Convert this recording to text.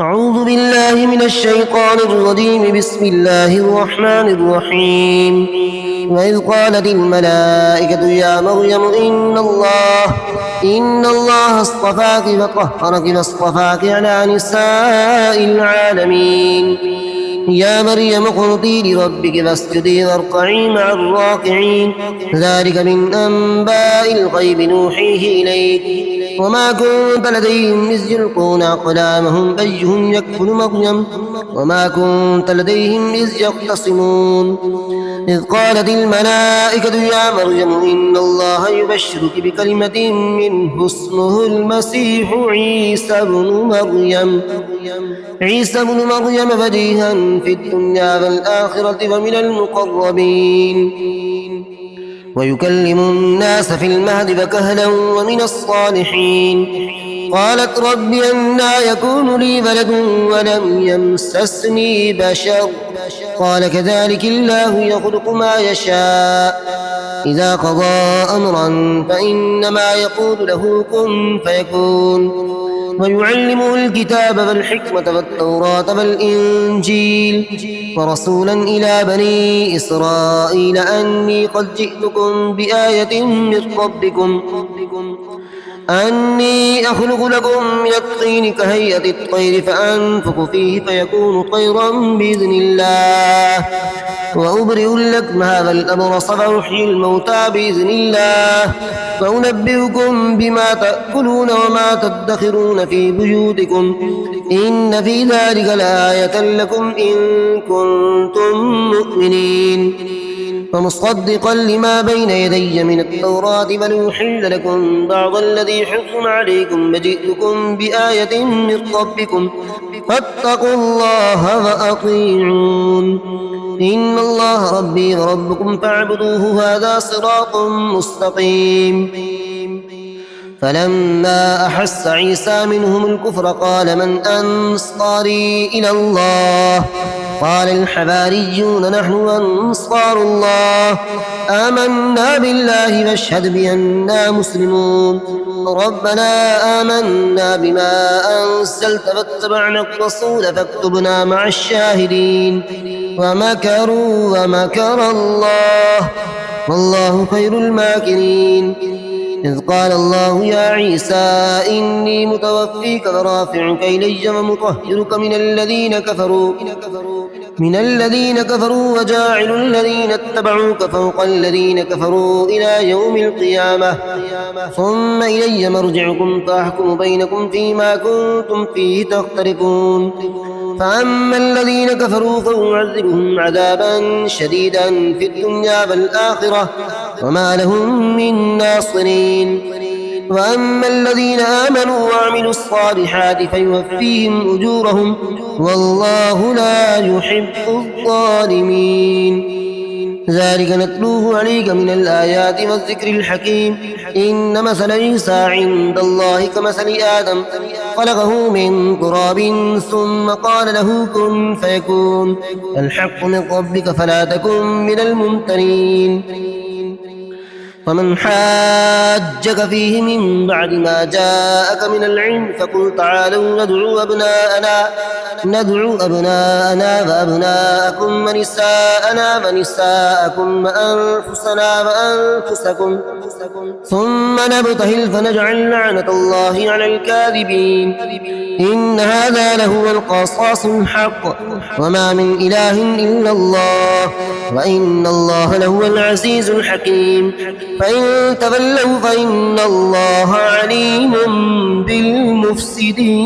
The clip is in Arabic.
أعوذ بالله من الشيطان الرجيم. بسم الله الرحمن الرحيم. وإذ قالت الملائكة يا مريم إن الله اصطفاك وطهرك واصطفاك على نساء العالمين. يا مريم اقنتي لربك فاسجدي واركعي مع الراكعين. ذلك من أنباء الغيب نوحيه إليك وما كنت لديهم إذ يلقون أقلامهم أيهم يكفل مريم وما كنت لديهم إذ يختصمون. إذ قالت الملائكة يا مريم إن الله يبشرك بكلمة منه اسمه المسيح عيسى بن مريم وجيها في الدنيا والآخرة ومن المقربين ويكلم الناس في المهد وكهلا ومن الصالحين. قالت رب أنى يكون لي ولد ولم يمسسني بشر قال كذلك الله يخلق ما يشاء إذا قضى أمرا فإنما يقول له كن فيكون. ويعلمه الكتاب والحكمة والتوراة والإنجيل ورسولا إلى بني إسرائيل أني قد جئتكم بآية من ربكم أني أخلق لكم من الطين كهيئة الطير فأنفخ فيه فيكون طيرا بإذن الله وأبرئ الأكمه والأبرص وأحيي الموتى بإذن الله وأنبئكم بما تأكلون وما تدخرون في بيوتكم إن في ذلك لآية لكم إن كنتم مؤمنين. ومصدقا لما بين يدي من التوراة ولأحل لكم بعض الذي حرم عليكم وجئتكم بآية من ربكم فاتقوا الله وأطيعون. إن الله ربي وربكم فاعبدوه هذا صراط مستقيم. فلما أحس عيسى منهم الكفر قال من أنصاري إلى الله قال الحواريون نحن أنصار الله آمنا بالله واشهد بأننا مسلمون. ربنا آمنا بما أنزلت واتبعنا الرسول فاكتبنا مع الشاهدين. ومكروا ومكر الله والله خير الماكرين. إذ قال الله يا عيسى إني متوفيك ورافعك إلي ومطهرك من الذين كفروا وجاعل الذين اتبعوك فوق الذين كفروا إلى يوم القيامة ثم إلي مرجعكم فأحكم بينكم فيما كنتم فيه تختلفون. فأما الذين كفروا فأعذبهم عذابا شديدا في الدنيا والآخرة وما لهم من ناصرين. وأما الذين آمنوا وعملوا الصالحات فيوفيهم أجورهم والله لا يحب الظالمين. ذلك نتلوه عليك من الآيات والذكر الحكيم. إن مثل عيسى عند الله كمثل آدم خلقه من تراب ثم قال له كن فيكون. الحق من ربك فلا تكن من الممترين. فمن حاجك فيه من بعد ما جاءك من العلم فقل تعالوا ندعو أبناءنا وأبناءكم ونساءنا ونساءكم وأنفسنا وأنفسكم ثم نبتهل فنجعل لعنة الله على الكاذبين. إن هذا لهو القصاص الحق وما من إله إلا الله وإن الله لهو العزيز الحكيم. فإن تولوا فإن الله عليم بالمفسدين.